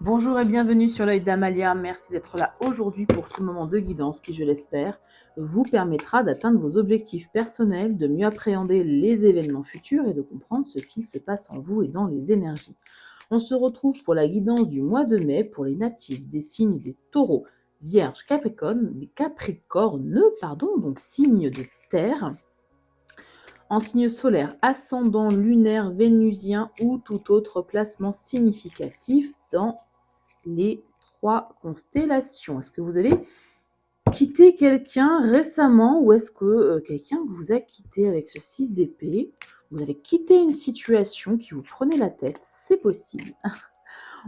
Bonjour et bienvenue sur l'œil d'Amalia. Merci d'être là aujourd'hui pour ce moment de guidance qui, je l'espère, vous permettra d'atteindre vos objectifs personnels, de mieux appréhender les événements futurs et de comprendre ce qui se passe en vous et dans les énergies. On se retrouve pour la guidance du mois de mai pour les natifs des signes des taureaux, vierges, capricornes, donc signes de terre, en signe solaire, ascendant, lunaire, vénusien ou tout autre placement significatif dans les 3 constellations. Est-ce que vous avez quitté quelqu'un récemment ou est-ce que quelqu'un vous a quitté avec ce 6 d'épée? Vous avez quitté une situation qui vous prenait la tête, c'est possible.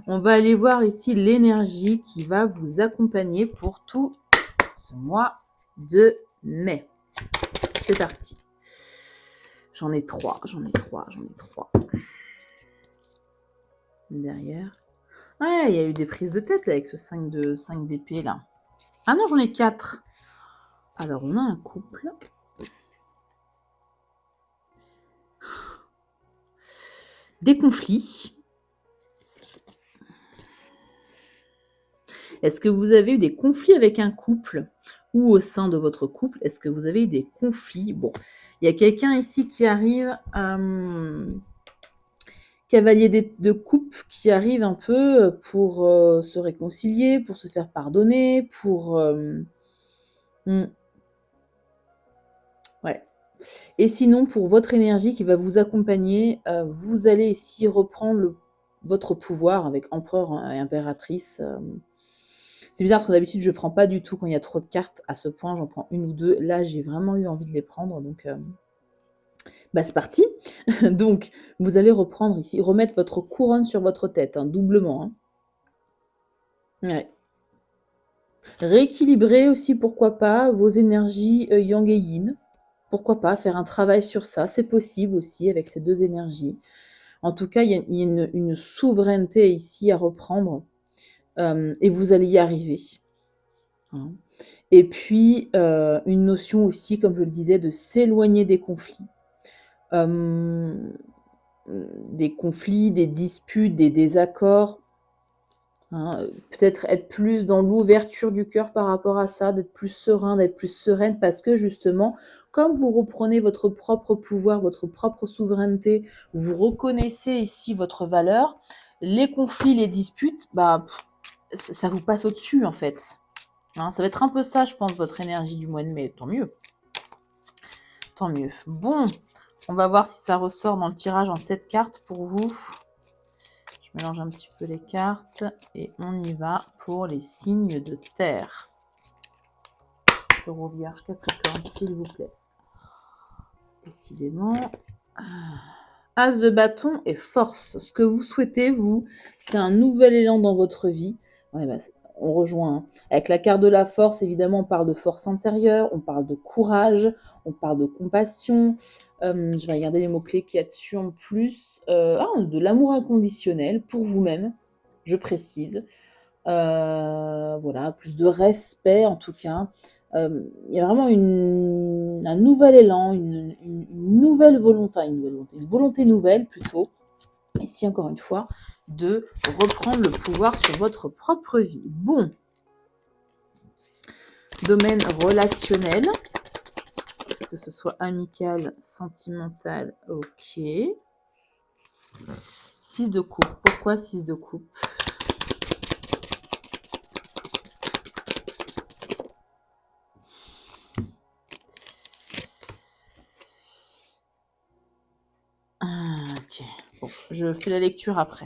On va aller voir ici l'énergie qui va vous accompagner pour tout ce mois de mai. C'est parti. J'en ai trois. Derrière. Ouais, il y a eu des prises de tête là, avec ce 5 d'épée là. Ah non, j'en ai 4. Alors, on a un couple. Des conflits. Est-ce que vous avez eu des conflits avec un couple ou au sein de votre couple? Est-ce que vous avez eu des conflits? Bon, il y a quelqu'un ici qui arrive, cavalier de coupe, qui arrive un peu pour se réconcilier, pour se faire pardonner, pour... Ouais. Et sinon, pour votre énergie qui va vous accompagner, vous allez ici reprendre votre pouvoir avec empereur et impératrice. C'est bizarre parce que d'habitude, je ne prends pas du tout quand il y a trop de cartes. À ce point, j'en prends une ou deux. Là, j'ai vraiment eu envie de les prendre. Donc, c'est parti. Donc, vous allez reprendre ici, remettre votre couronne sur votre tête, doublement. Ouais. Rééquilibrer aussi, pourquoi pas, vos énergies yang et yin. Pourquoi pas faire un travail sur ça, c'est possible aussi avec ces deux énergies. En tout cas, il y a une souveraineté ici à reprendre et vous allez y arriver. Et puis, une notion aussi, comme je le disais, de s'éloigner des conflits. Des conflits, des disputes, des désaccords. Peut-être être plus dans l'ouverture du cœur par rapport à ça, d'être plus serein, d'être plus sereine, parce que justement, comme vous reprenez votre propre pouvoir, votre propre souveraineté, vous reconnaissez ici votre valeur, les conflits, les disputes, ça vous passe au-dessus en fait. Ça va être un peu ça, je pense, votre énergie du mois de mai. Tant mieux. Tant mieux. Bon, on va voir si ça ressort dans le tirage en 7 cartes pour vous. Je mélange un petit peu les cartes et on y va pour les signes de terre. Taureau, Vierge, Capricorne, s'il vous plaît. Décidément. As de bâton et force. Ce que vous souhaitez, vous, c'est un nouvel élan dans votre vie. Ouais, on rejoint. Avec la carte de la force, évidemment, on parle de force intérieure, on parle de courage, on parle de compassion. Je vais regarder les mots-clés qu'il y a dessus en plus. De l'amour inconditionnel pour vous-même, je précise. Voilà, plus de respect en tout cas. Il y a vraiment un nouvel élan, une nouvelle volonté, une volonté nouvelle plutôt, ici encore une fois, de reprendre le pouvoir sur votre propre vie. Bon, domaine relationnel, que ce soit amical, sentimental, ok. 6 de coupe, pourquoi 6 de coupe? Ok, bon, je fais la lecture après.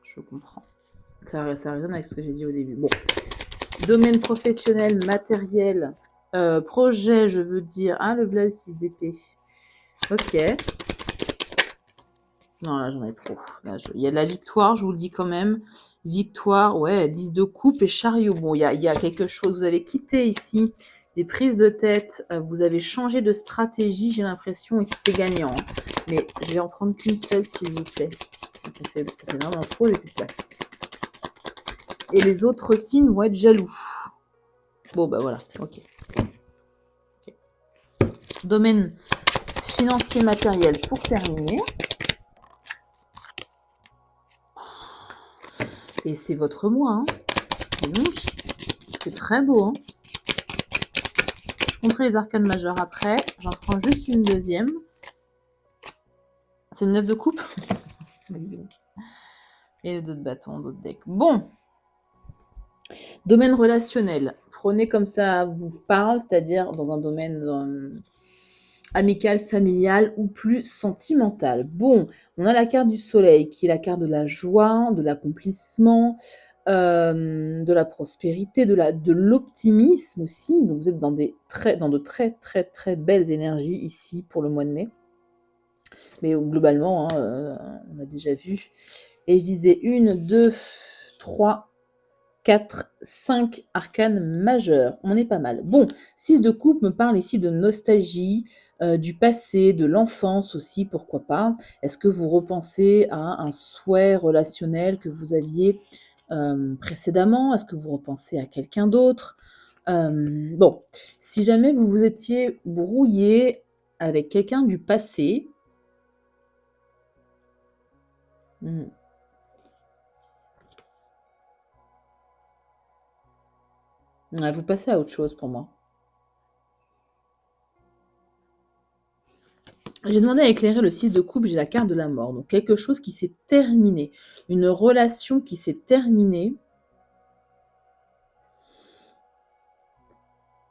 Je comprends. Ça résonne avec ce que j'ai dit au début. Bon, domaine professionnel, matériel, projet, je veux dire. Le bled 6 d'épée. Ok. Non, là, j'en ai trop. Là, il y a de la victoire, je vous le dis quand même. Victoire, ouais, 10 de coupe et chariot. Bon, il y a quelque chose. Vous avez quitté ici des prises de tête. Vous avez changé de stratégie, j'ai l'impression, et c'est gagnant. Mais je vais en prendre qu'une seule, s'il vous plaît. Ça fait vraiment trop, j'ai plus de place. Et les autres signes vont être jaloux. Bon, voilà, ok. Domaine financier matériel pour terminer. Et c'est votre mois, hein. Et donc, c'est très beau, hein. Je compterai les arcanes majeures après. J'en prends juste une deuxième. C'est le 9 de coupe. Et le 2 de bâton, d'autres decks. Bon. Domaine relationnel. Prenez comme ça vous parle, c'est-à-dire dans un domaine amical, familial ou plus sentimental. Bon, on a la carte du soleil qui est la carte de la joie, de l'accomplissement, de la prospérité, de l'optimisme aussi. Donc vous êtes dans de très belles énergies ici pour le mois de mai. Mais globalement, hein, on a déjà vu. Et je disais 1, 2, 3, 4, 5 arcanes majeures. On est pas mal. Bon, 6 de coupe me parle ici de nostalgie, du passé, de l'enfance aussi, pourquoi pas. Est-ce que vous repensez à un souhait relationnel que vous aviez précédemment? Est-ce que vous repensez à quelqu'un d'autre? Bon, si jamais vous vous étiez brouillé avec quelqu'un du passé, vous passez à autre chose pour moi. J'ai demandé à éclairer le 6 de coupe, j'ai la carte de la mort. Donc quelque chose qui s'est terminé, une relation qui s'est terminée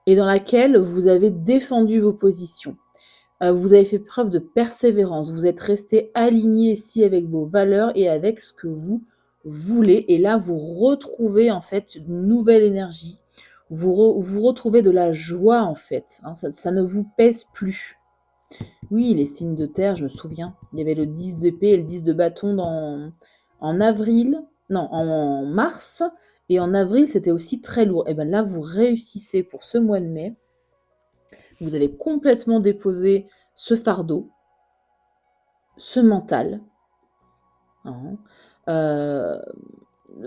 et dans laquelle vous avez défendu vos positions. Vous avez fait preuve de persévérance, vous êtes resté aligné ici avec vos valeurs et avec ce que vous voulez. Et là, vous retrouvez en fait une nouvelle énergie. Vous retrouvez de la joie en fait. Hein, ça ne vous pèse plus. Oui, les signes de terre, je me souviens. Il y avait le 10 d'épée et le 10 de bâton en avril, non, en mars. Et en avril, c'était aussi très lourd. Et bien là, vous réussissez pour ce mois de mai. Vous avez complètement déposé ce fardeau, ce mental. Hein.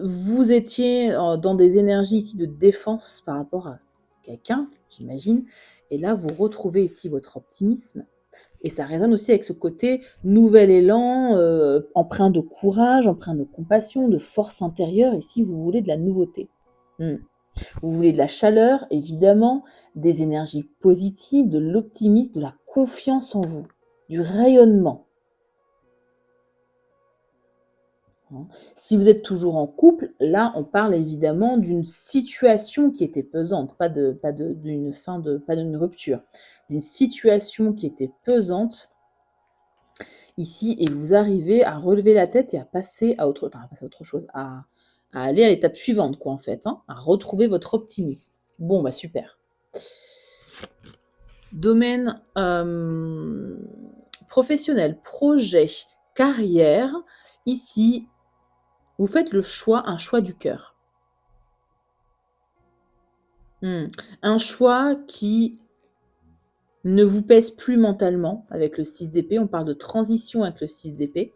Vous étiez dans des énergies ici de défense par rapport à quelqu'un, j'imagine. Et là, vous retrouvez ici votre optimisme. Et ça résonne aussi avec ce côté nouvel élan, empreint de courage, empreint de compassion, de force intérieure. Et si vous voulez de la nouveauté. Vous voulez de la chaleur, évidemment, des énergies positives, de l'optimisme, de la confiance en vous, du rayonnement. Si vous êtes toujours en couple, là, on parle évidemment d'une situation qui était pesante, pas d'une rupture, d'une situation qui était pesante ici, et vous arrivez à relever la tête et à passer à autre chose, à aller à l'étape suivante, quoi, en fait, hein, à retrouver votre optimisme. Bon, bah super. Domaine professionnel, projet, carrière. Ici, vous faites un choix du cœur. Un choix qui ne vous pèse plus mentalement avec le 6 d'épée. On parle de transition avec le 6 d'épée.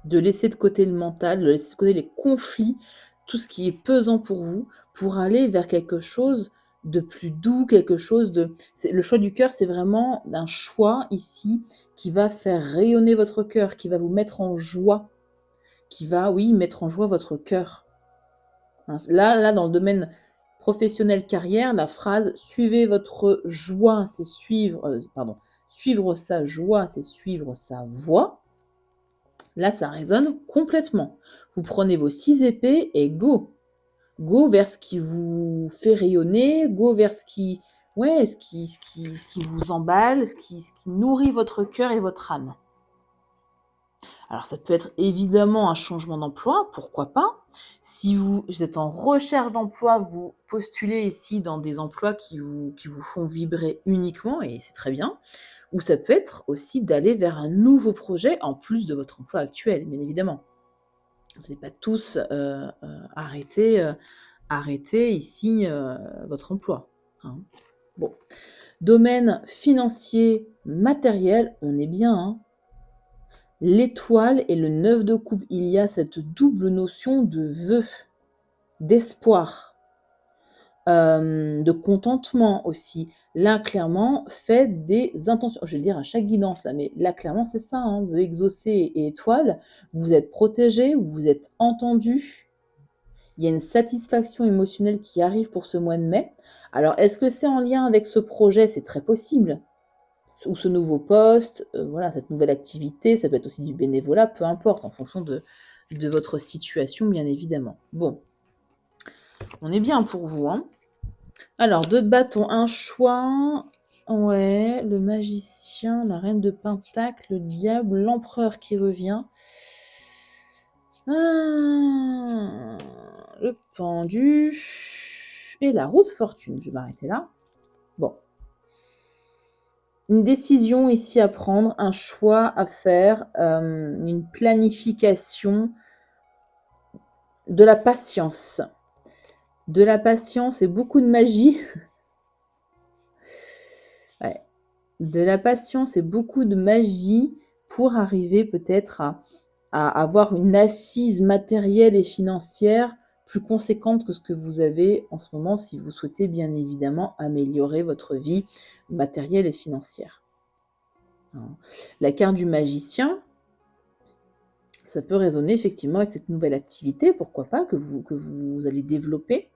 De laisser de côté le mental, de laisser de côté les conflits, tout ce qui est pesant pour vous, pour aller vers quelque chose de plus doux, quelque chose de... Le choix du cœur, c'est vraiment un choix ici qui va faire rayonner votre cœur, qui va vous mettre en joie, qui va, oui, mettre en joie votre cœur. Là, dans le domaine professionnel carrière, la phrase « suivez votre joie », c'est suivre sa joie, c'est suivre sa voie. Là, ça résonne complètement. Vous prenez vos 6 épées et go. Go vers ce qui vous fait rayonner, go vers ce qui vous emballe, ce qui nourrit votre cœur et votre âme. Alors, ça peut être évidemment un changement d'emploi, pourquoi pas. Si vous êtes en recherche d'emploi, vous postulez ici dans des emplois qui vous font vibrer uniquement, et c'est très bien. Ou ça peut être aussi d'aller vers un nouveau projet en plus de votre emploi actuel, bien évidemment. Vous n'allez pas tous arrêter ici votre emploi. Hein. Bon. Domaine financier, matériel, on est bien. Hein. L'étoile et le 9 de coupe, il y a cette double notion de vœu, d'espoir, de contentement aussi. Là, clairement, faites des intentions. Je vais le dire à chaque guidance, là, mais là, clairement, c'est ça. Hein, vœu exaucé et étoile. Vous êtes protégé, vous êtes entendu. Il y a une satisfaction émotionnelle qui arrive pour ce mois de mai. Alors, est-ce que c'est en lien avec ce projet? C'est très possible. Ou ce nouveau poste, voilà, cette nouvelle activité, ça peut être aussi du bénévolat, peu importe, en fonction de votre situation, bien évidemment. Bon, on est bien pour vous, hein. Alors, 2 de bâton, un choix. Ouais, le magicien, la reine de pentacle, le diable, l'empereur qui revient. Le pendu. Et la roue de fortune. Je vais m'arrêter là. Bon. Une décision ici à prendre, un choix à faire, une planification, de la patience. De la patience et beaucoup de magie. Ouais. De la patience et beaucoup de magie pour arriver peut-être à avoir une assise matérielle et financière plus conséquente que ce que vous avez en ce moment si vous souhaitez bien évidemment améliorer votre vie matérielle et financière. La carte du magicien, ça peut résonner effectivement avec cette nouvelle activité, pourquoi pas, que vous allez développer.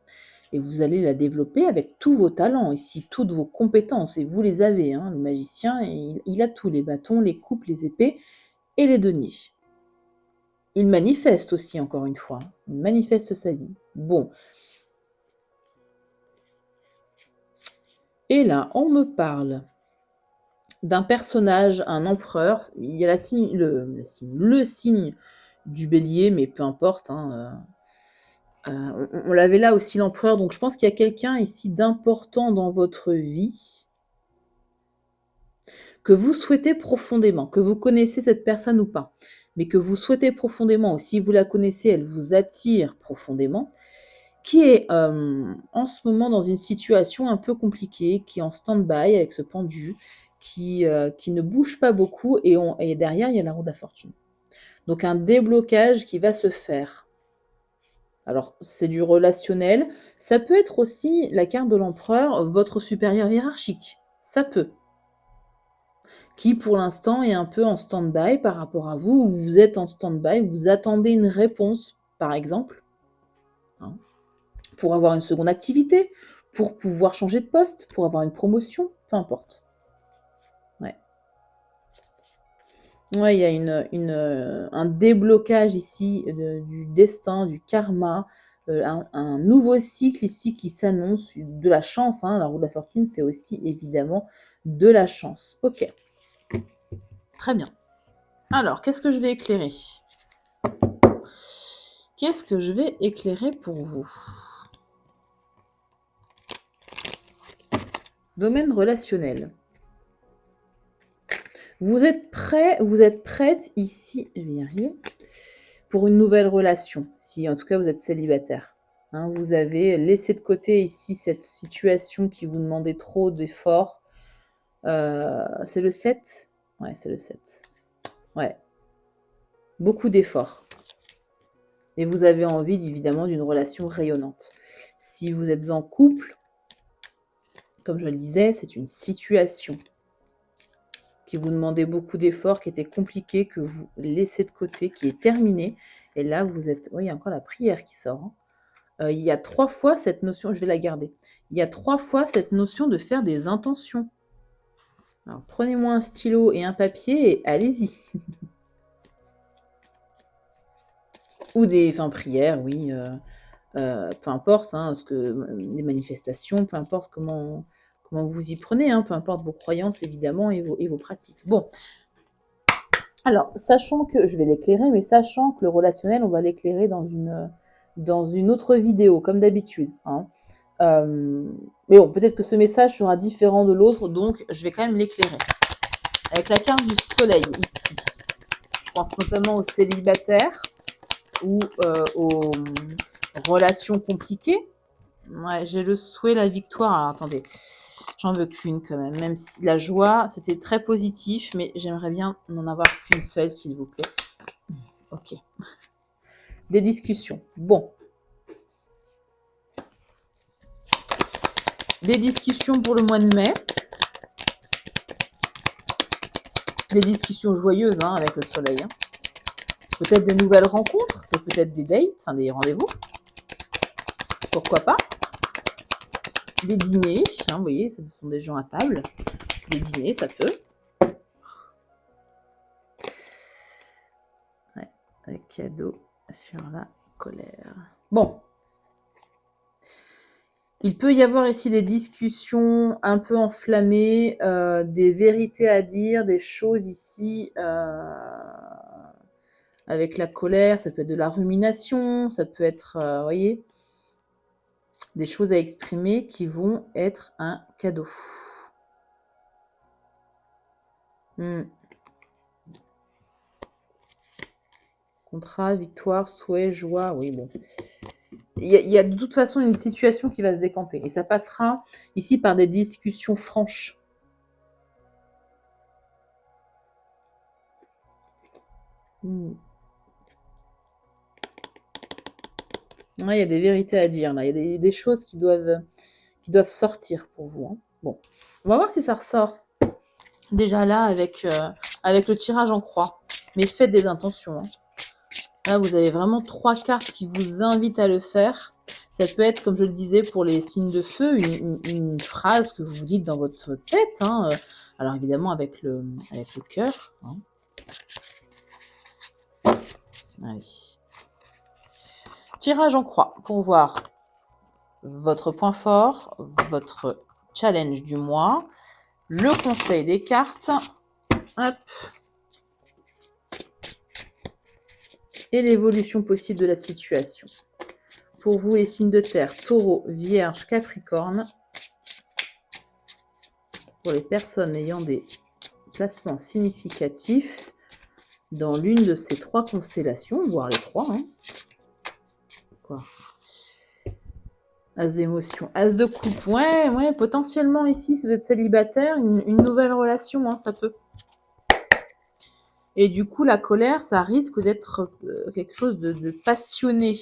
Et vous allez la développer avec tous vos talents ici, toutes vos compétences. Et vous les avez, hein. Le magicien, il a tous les bâtons, les coupes, les épées et les deniers. Il manifeste aussi, encore une fois. Il manifeste sa vie. Bon. Et là, on me parle d'un personnage, un empereur. Il y a le signe du bélier, mais peu importe, hein, on l'avait là aussi, l'empereur. Donc, je pense qu'il y a quelqu'un ici d'important dans votre vie que vous souhaitez profondément, que vous connaissez cette personne ou pas, mais que vous souhaitez profondément, ou si vous la connaissez, elle vous attire profondément, qui est en ce moment dans une situation un peu compliquée, qui est en stand-by avec ce pendu, qui ne bouge pas beaucoup, et derrière, il y a la roue de la fortune. Donc un déblocage qui va se faire. Alors, c'est du relationnel. Ça peut être aussi la carte de l'empereur, votre supérieur hiérarchique. Ça peut. Qui, pour l'instant, est un peu en stand-by par rapport à vous, ou vous êtes en stand-by, vous attendez une réponse, par exemple, hein, pour avoir une seconde activité, pour pouvoir changer de poste, pour avoir une promotion, peu importe. Ouais. Ouais, il y a un déblocage ici du destin, du karma, un nouveau cycle ici qui s'annonce, de la chance, hein. La roue de la fortune, c'est aussi évidemment de la chance. Ok. Très bien. Alors, qu'est-ce que je vais éclairer? Qu'est-ce que je vais éclairer pour vous? Domaine relationnel. Vous êtes prêt, vous êtes prête ici, je vais y arriver, pour une nouvelle relation, si en tout cas vous êtes célibataire. Hein, vous avez laissé de côté ici cette situation qui vous demandait trop d'efforts. C'est le 7? Ouais, c'est le 7. Ouais. Beaucoup d'efforts. Et vous avez envie, évidemment, d'une relation rayonnante. Si vous êtes en couple, comme je le disais, c'est une situation qui vous demandait beaucoup d'efforts, qui était compliquée, que vous laissez de côté, qui est terminée. Et là, vous êtes... Oui, il y a encore la prière qui sort, hein. Il y a 3 fois cette notion, je vais la garder. Il y a 3 fois cette notion de faire des intentions. Alors, prenez-moi un stylo et un papier et allez-y. Ou prières, oui. Peu importe, hein, des manifestations, peu importe comment vous y prenez, hein, peu importe vos croyances évidemment et vos pratiques. Bon, alors sachant que, je vais l'éclairer, mais sachant que le relationnel, on va l'éclairer dans une autre vidéo, comme d'habitude, hein. Mais bon, peut-être que ce message sera différent de l'autre, donc je vais quand même l'éclairer. Avec la carte du soleil ici, je pense notamment aux célibataires ou aux relations compliquées. Ouais, j'ai le souhait, la victoire. Alors, attendez, j'en veux qu'une quand même si la joie, c'était très positif, mais j'aimerais bien n'en avoir qu'une seule, s'il vous plaît. Ok. Des discussions. Bon. Des discussions pour le mois de mai. Des discussions joyeuses, hein, avec le soleil, hein. Peut-être des nouvelles rencontres, c'est peut-être des dates, enfin des rendez-vous. pourquoi pas. Des dîners, hein, vous voyez, ce sont des gens à table. Des dîners, ça peut. Ouais, un cadeau sur la colère. Bon. Il peut y avoir ici des discussions un peu enflammées, des vérités à dire, des choses ici avec la colère. Ça peut être de la rumination, ça peut être, vous voyez, des choses à exprimer qui vont être un cadeau. Contrat, victoire, souhait, joie, oui, bon. Il y a de toute façon une situation qui va se décanter. Et ça passera ici par des discussions franches. Ouais, il y a des vérités à dire, là. Il y a des choses qui doivent sortir pour vous. Hein. Bon, on va voir si ça ressort. Déjà là, avec le tirage en croix. Mais faites des intentions. Hein. Là, vous avez vraiment 3 cartes qui vous invitent à le faire. Ça peut être, comme je le disais, pour les signes de feu, une phrase que vous vous dites dans votre tête. Hein. Alors évidemment, avec le cœur. Hein. Allez. Tirage en croix pour voir votre point fort, votre challenge du mois, le conseil des cartes. Hop. Et l'évolution possible de la situation. Pour vous, les signes de terre, taureau, vierge, capricorne. Pour les personnes ayant des placements significatifs dans l'une de ces 3 constellations, voire les 3. Hein. Quoi ? As d'émotion, as de coupe. Ouais, potentiellement ici, si vous êtes célibataire, une nouvelle relation, hein, ça peut. Et du coup, la colère, ça risque d'être quelque chose de passionné,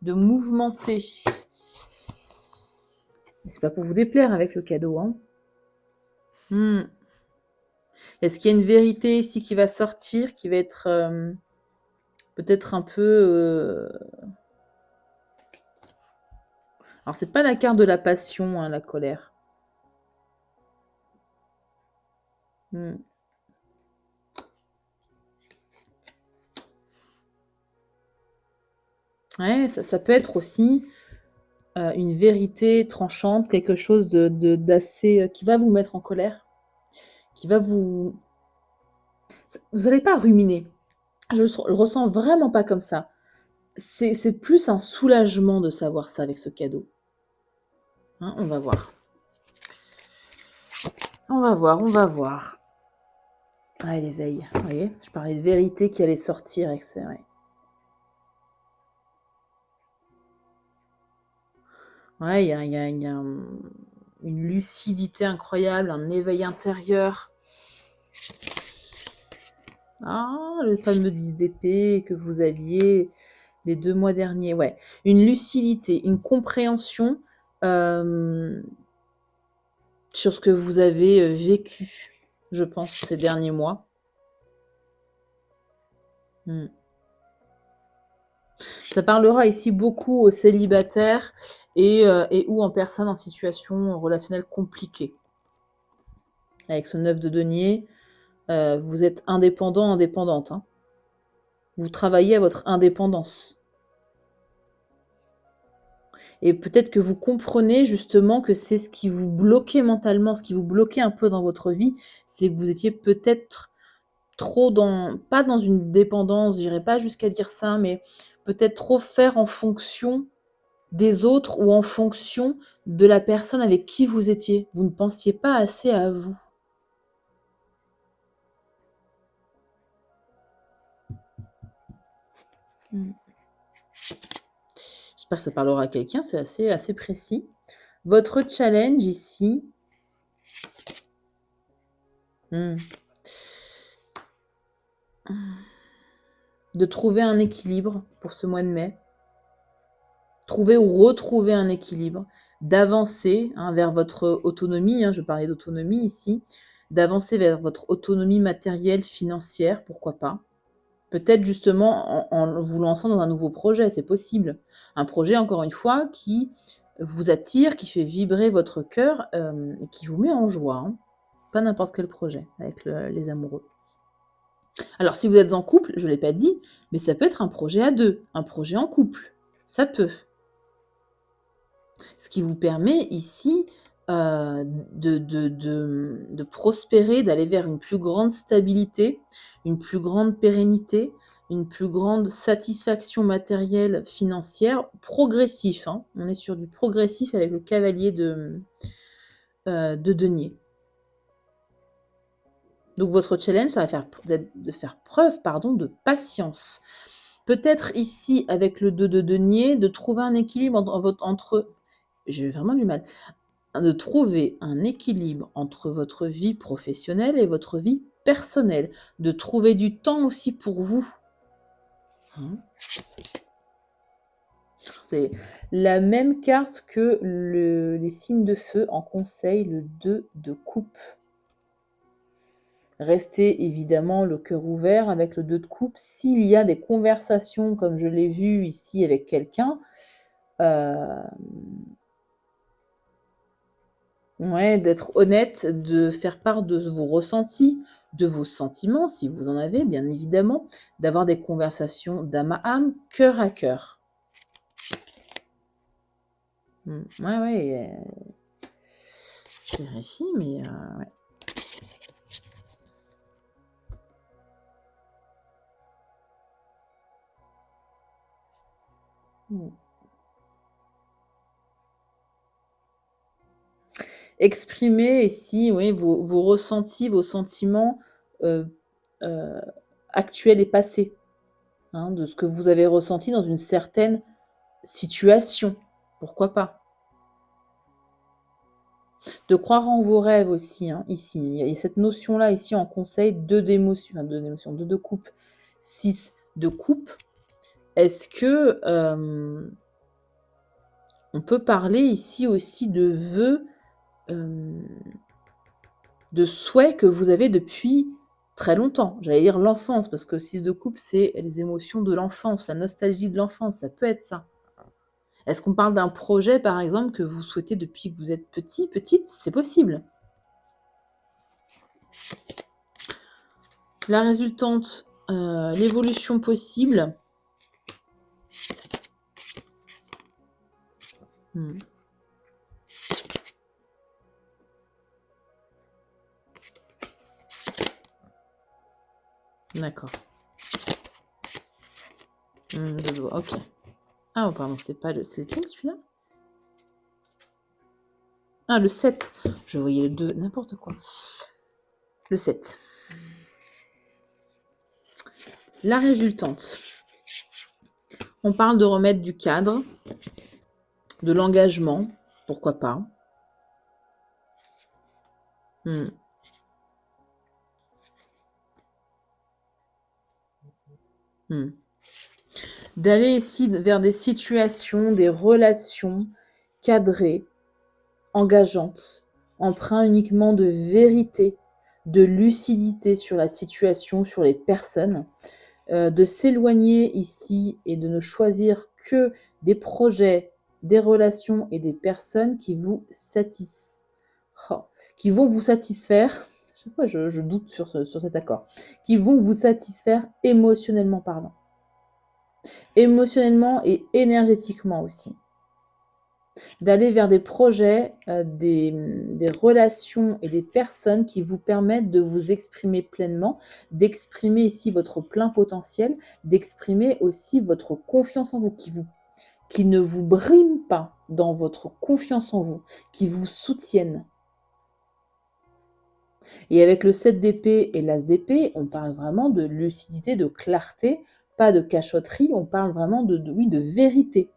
de mouvementé. Mais c'est pas pour vous déplaire avec le cadeau, hein. Est-ce qu'il y a une vérité ici qui va sortir, qui va être peut-être un peu... Alors, c'est pas la carte de la passion, hein, la colère. Ouais, ça peut être aussi une vérité tranchante, quelque chose d'assez... qui va vous mettre en colère, qui va vous... Vous n'allez pas ruminer. Je le ressens vraiment pas comme ça. C'est plus un soulagement de savoir ça avec ce cadeau. Hein, on va voir. On va voir. Ah, l'éveil. Vous voyez, je parlais de vérité qui allait sortir. Ouais, il y a une lucidité incroyable, un éveil intérieur. Ah, le fameux 10 d'épée que vous aviez les 2 mois derniers. Ouais, une lucidité, une compréhension sur ce que vous avez vécu, je pense, ces derniers mois. Ça parlera ici beaucoup aux célibataires et ou en personnes en situation relationnelle compliquée. Avec ce 9 de denier, vous êtes indépendant, indépendante. Hein. Vous travaillez à votre indépendance. Et peut-être que vous comprenez justement que c'est ce qui vous bloquait mentalement, ce qui vous bloquait un peu dans votre vie, c'est que vous étiez peut-être trop pas dans une dépendance, j'irai pas jusqu'à dire ça, mais peut-être trop faire en fonction des autres ou en fonction de la personne avec qui vous étiez. Vous ne pensiez pas assez à vous. J'espère que ça parlera à quelqu'un, c'est assez précis. Votre challenge ici, de trouver un équilibre pour ce mois de mai. Trouver ou retrouver un équilibre, d'avancer vers votre autonomie, je parlais d'autonomie ici, d'avancer vers votre autonomie matérielle, financière, pourquoi pas. Peut-être justement en vous lançant dans un nouveau projet, c'est possible. Un projet, encore une fois, qui vous attire, qui fait vibrer votre cœur, et qui vous met en joie, hein. Pas n'importe quel projet avec les amoureux. Alors si vous êtes en couple, je ne l'ai pas dit, mais ça peut être un projet à 2, un projet en couple. Ça peut. Ce qui vous permet ici, de prospérer, d'aller vers une plus grande stabilité, une plus grande pérennité, une plus grande satisfaction matérielle, financière, progressif, hein. On est sur du progressif avec le cavalier de denier. Donc votre challenge, ça va de faire preuve, pardon, de patience. Peut-être ici, avec le 2 de denier, de trouver un équilibre entre j'ai vraiment du mal. De trouver un équilibre entre votre vie professionnelle et votre vie personnelle. De trouver du temps aussi pour vous. Hein? C'est la même carte que les signes de feu en conseil, le 2 de coupe. Restez évidemment le cœur ouvert avec le 2 de coupe. S'il y a des conversations, comme je l'ai vu ici avec quelqu'un, ouais, d'être honnête, de faire part de vos ressentis, de vos sentiments, si vous en avez, bien évidemment, d'avoir des conversations d'âme à âme, cœur à cœur. Ouais, ouais. Je vérifie, mais ouais. Exprimer ici, oui, vos ressentis, vos sentiments actuels et passés, hein, de ce que vous avez ressenti dans une certaine situation. Pourquoi pas? De croire en vos rêves aussi, hein, ici. Il y a cette notion-là ici en conseil, 2 d'émotion, enfin 2 d'émotion, 2 de coupe, 6 de coupe. Est-ce que on peut parler ici aussi de vœux, de souhaits que vous avez depuis très longtemps? J'allais dire l'enfance, parce que 6 de coupe, c'est les émotions de l'enfance, la nostalgie de l'enfance, ça peut être ça. Est-ce qu'on parle d'un projet, par exemple, que vous souhaitez depuis que vous êtes petit, petite? C'est possible. La résultante, l'évolution possible. D'accord. Je vois, ok. Ah, oh, pardon, c'est pas le... C'est lequel, celui-là? Ah, le 7. Je voyais le 2, n'importe quoi. Le 7. La résultante. On parle de remettre du cadre, de l'engagement, pourquoi pas. D'aller ici vers des situations, des relations cadrées, engageantes, empreintes uniquement de vérité, de lucidité sur la situation, sur les personnes, de s'éloigner ici et de ne choisir que des projets, des relations et des personnes qui vous qui vont vous satisfaire. Chaque fois, je doute sur cet accord. Qui vont vous satisfaire émotionnellement parlant. Émotionnellement et énergétiquement aussi. D'aller vers des projets, des relations et des personnes qui vous permettent de vous exprimer pleinement, d'exprimer ici votre plein potentiel, d'exprimer aussi votre confiance en vous, qui ne vous brime pas dans votre confiance en vous, qui vous soutiennent. Et avec le 7 d'épée et l'as d'épée, on parle vraiment de lucidité, de clarté, pas de cachotterie, on parle vraiment de vérité.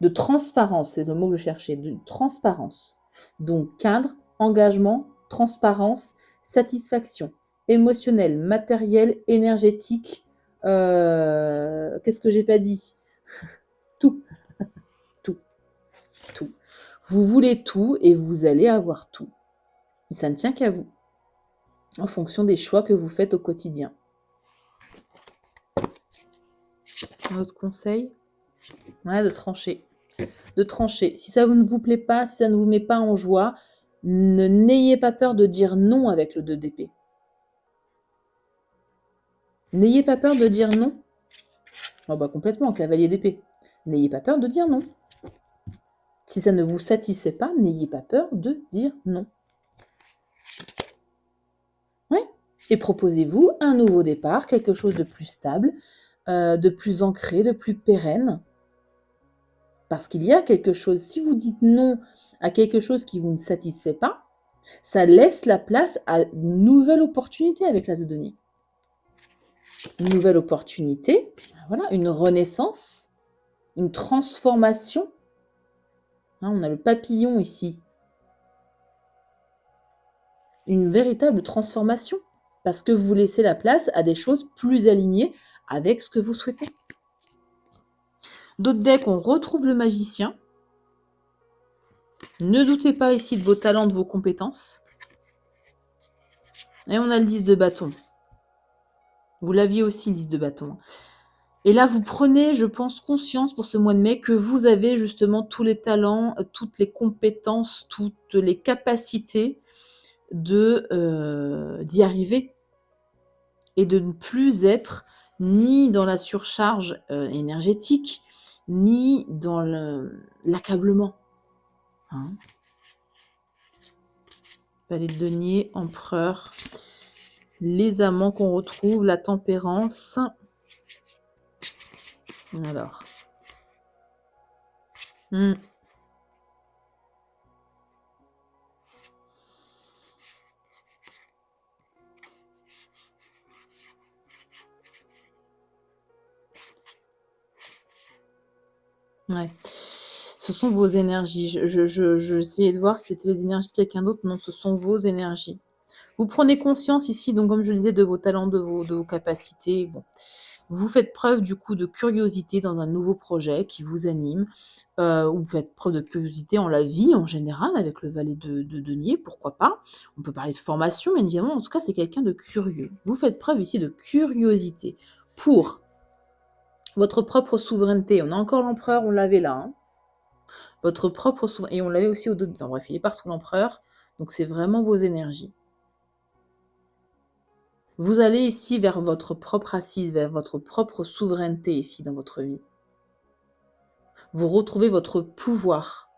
De transparence, c'est le mot que je cherchais, de transparence. Donc cadre, engagement, transparence, satisfaction émotionnelle, matérielle, énergétique. Qu'est-ce que j'ai pas dit? Tout, tout, tout. Vous voulez tout et vous allez avoir tout. Et ça ne tient qu'à vous, en fonction des choix que vous faites au quotidien. Un autre conseil? Ouais, de trancher. De trancher. Si ça ne vous plaît pas, si ça ne vous met pas en joie, n'ayez pas peur de dire non avec le 2 d'épée. N'ayez pas peur de dire non. Oh bah complètement, cavalier d'épée. N'ayez pas peur de dire non. Si ça ne vous satisfait pas, n'ayez pas peur de dire non. Ouais. Et proposez-vous un nouveau départ, quelque chose de plus stable, de plus ancré, de plus pérenne. Parce qu'il y a quelque chose, si vous dites non à quelque chose qui vous ne satisfait pas, ça laisse la place à une nouvelle opportunité avec l'as de denier. Une nouvelle opportunité, voilà, une renaissance, une transformation. Hein, on a le papillon ici. Une véritable transformation. Parce que vous laissez la place à des choses plus alignées avec ce que vous souhaitez. D'autres decks, on retrouve le magicien. Ne doutez pas ici de vos talents, de vos compétences. Et on a le 10 de bâton. Vous l'aviez aussi, le 10 de bâton. Et là, vous prenez, je pense, conscience pour ce mois de mai que vous avez justement tous les talents, toutes les compétences, toutes les capacités d'y arriver et de ne plus être ni dans la surcharge énergétique, ni dans l'accablement. Hein. Valet de denier, empereur, les amants qu'on retrouve, la tempérance. Alors. Ouais. Ce sont vos énergies. Je essayais de voir si c'était les énergies de quelqu'un d'autre. Non, ce sont vos énergies. Vous prenez conscience ici, donc comme je le disais, de vos talents, de vos capacités. Bon. Vous faites preuve du coup de curiosité dans un nouveau projet qui vous anime. Ou vous faites preuve de curiosité en la vie en général avec le valet de denier, pourquoi pas. On peut parler de formation, bien évidemment. En tout cas, c'est quelqu'un de curieux. Vous faites preuve ici de curiosité pour votre propre souveraineté. On a encore l'empereur, on l'avait là. Hein. Votre propre souveraineté. Et on l'avait aussi au dos. Enfin bref, il est partout l'empereur. Donc c'est vraiment vos énergies. Vous allez ici vers votre propre assise, vers votre propre souveraineté ici dans votre vie. Vous retrouvez votre pouvoir.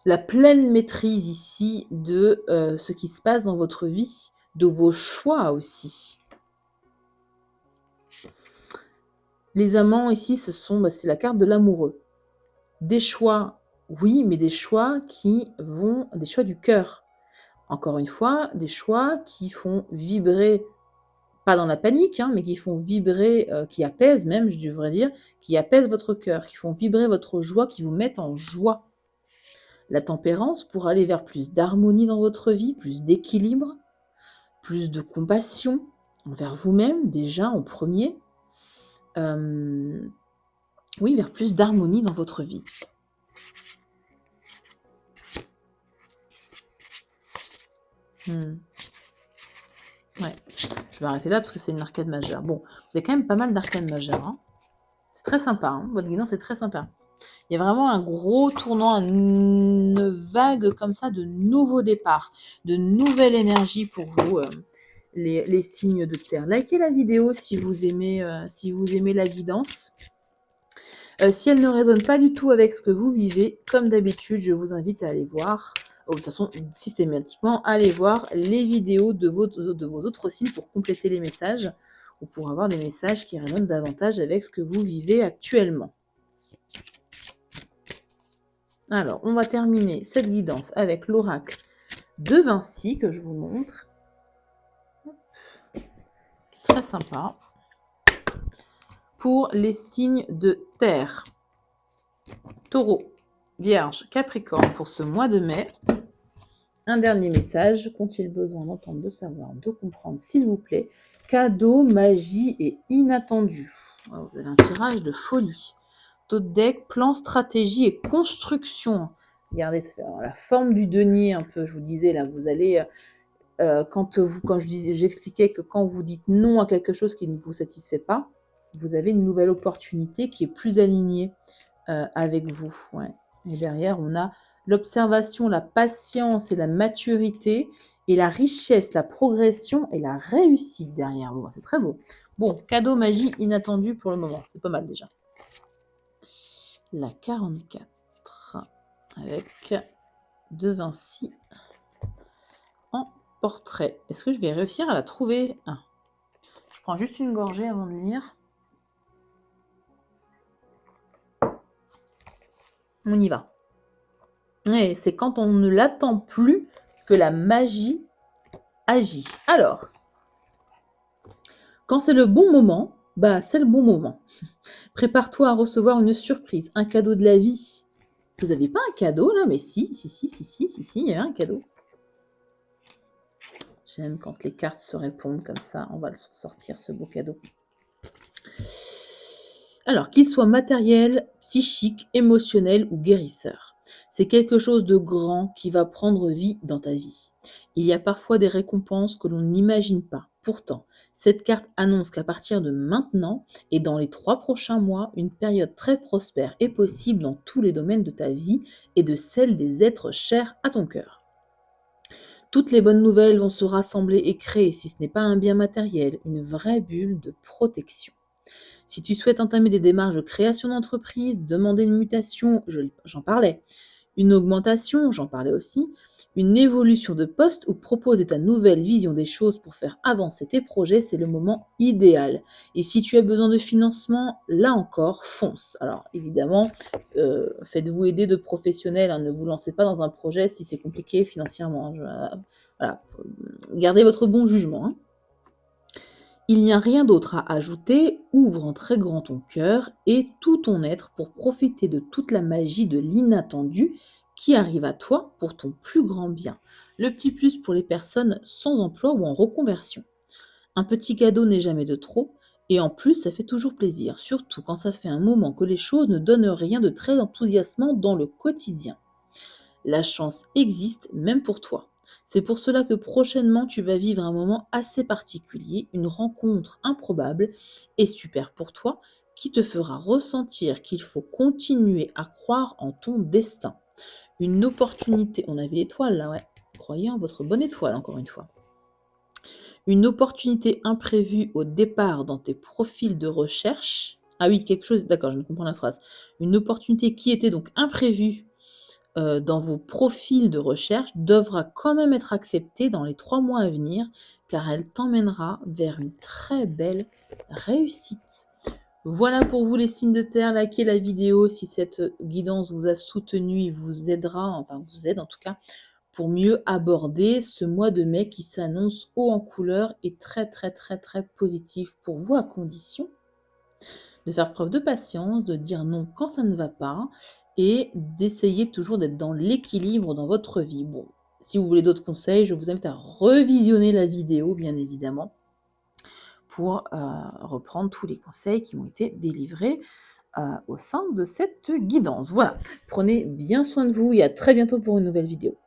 La pleine maîtrise ici de ce qui se passe dans votre vie, de vos choix aussi. Les amants ici, c'est la carte de l'amoureux. Des choix, oui, mais des choix des choix du cœur. Encore une fois, des choix qui font vibrer, pas dans la panique, hein, mais qui font vibrer, qui apaisent même, je devrais dire, qui apaisent votre cœur, qui font vibrer votre joie, qui vous mettent en joie. La tempérance pour aller vers plus d'harmonie dans votre vie, plus d'équilibre, plus de compassion envers vous-même, déjà en premier. Oui, vers plus d'harmonie dans votre vie. Ouais, je vais arrêter là parce que c'est une arcade majeure. Bon, vous avez quand même pas mal d'arcades majeures. Hein. C'est très sympa, hein. Votre guidance est très sympa. Il y a vraiment un gros tournant, une vague comme ça de nouveaux départs, de nouvelle énergie pour vous, les signes de terre. Likez la vidéo si vous aimez la guidance. Si elle ne résonne pas du tout avec ce que vous vivez, comme d'habitude, je vous invite à aller voir, de toute façon, systématiquement, allez voir les vidéos de vos autres signes pour compléter les messages ou pour avoir des messages qui résonnent davantage avec ce que vous vivez actuellement. Alors, on va terminer cette guidance avec l'oracle de Vinci que je vous montre. Très sympa. Pour les signes de terre. Taureau, Vierge, Capricorne pour ce mois de mai. Un dernier message. Qu'ont-ils besoin d'entendre, de savoir, de comprendre, s'il vous plaît? Cadeau, magie et inattendu. Vous avez un tirage de folie. D'autres decks, plan, stratégie et construction. Regardez, la forme du denier un peu. Je vous disais là, vous allez... quand j'expliquais que quand vous dites non à quelque chose qui ne vous satisfait pas, vous avez une nouvelle opportunité qui est plus alignée avec vous. Ouais. Et derrière, on a l'observation, la patience et la maturité, et la richesse, la progression et la réussite derrière. Bon, c'est très beau. Bon, cadeau magie inattendu pour le moment. C'est pas mal déjà. La 44 avec De Vinci en portrait. Est-ce que je vais réussir à la trouver? Je prends juste une gorgée avant de lire. On y va. Et c'est quand on ne l'attend plus que la magie agit. Alors, quand c'est le bon moment, bah c'est le bon moment. Prépare-toi à recevoir une surprise, un cadeau de la vie. Vous n'avez pas un cadeau là? Mais si, il y a un cadeau. J'aime quand les cartes se répondent comme ça. On va le sortir, ce beau cadeau. Alors, qu'il soit matériel, psychique, émotionnel ou guérisseur, c'est quelque chose de grand qui va prendre vie dans ta vie. Il y a parfois des récompenses que l'on n'imagine pas. Pourtant, cette carte annonce qu'à partir de maintenant et dans les 3 prochains mois, une période très prospère est possible dans tous les domaines de ta vie et de celle des êtres chers à ton cœur. Toutes les bonnes nouvelles vont se rassembler et créer, si ce n'est pas un bien matériel, une vraie bulle de protection. Si tu souhaites entamer des démarches de création d'entreprise, demander une mutation, j'en parlais, une augmentation, j'en parlais aussi, une évolution de poste ou proposer ta nouvelle vision des choses pour faire avancer tes projets, c'est le moment idéal. Et si tu as besoin de financement, là encore, fonce. Alors évidemment, faites-vous aider de professionnels, hein, ne vous lancez pas dans un projet si c'est compliqué financièrement. Voilà, gardez votre bon jugement, hein. Il n'y a rien d'autre à ajouter, ouvre en très grand ton cœur et tout ton être pour profiter de toute la magie de l'inattendu qui arrive à toi pour ton plus grand bien. Le petit plus pour les personnes sans emploi ou en reconversion. Un petit cadeau n'est jamais de trop, et en plus ça fait toujours plaisir, surtout quand ça fait un moment que les choses ne donnent rien de très enthousiasmant dans le quotidien. La chance existe même pour toi. C'est pour cela que prochainement tu vas vivre un moment assez particulier, une rencontre improbable et super pour toi qui te fera ressentir qu'il faut continuer à croire en ton destin. Une opportunité, on avait l'étoile là, ouais. Croyez en votre bonne étoile encore une fois. Une opportunité imprévue au départ dans tes profils de recherche. Ah oui, quelque chose, d'accord, je ne comprends la phrase. Une opportunité qui était donc imprévue dans vos profils de recherche devra quand même être acceptée dans les 3 mois à venir, car elle t'emmènera vers une très belle réussite. Voilà pour vous les signes de terre, likez la vidéo si cette guidance vous a soutenu et vous aidera, enfin vous aide en tout cas, pour mieux aborder ce mois de mai qui s'annonce haut en couleur et très très très très positif pour vous, à condition de faire preuve de patience, de dire non quand ça ne va pas et d'essayer toujours d'être dans l'équilibre dans votre vie. Bon, si vous voulez d'autres conseils, je vous invite à revisionner la vidéo, bien évidemment, pour reprendre tous les conseils qui m'ont été délivrés au sein de cette guidance. Voilà, prenez bien soin de vous et à très bientôt pour une nouvelle vidéo.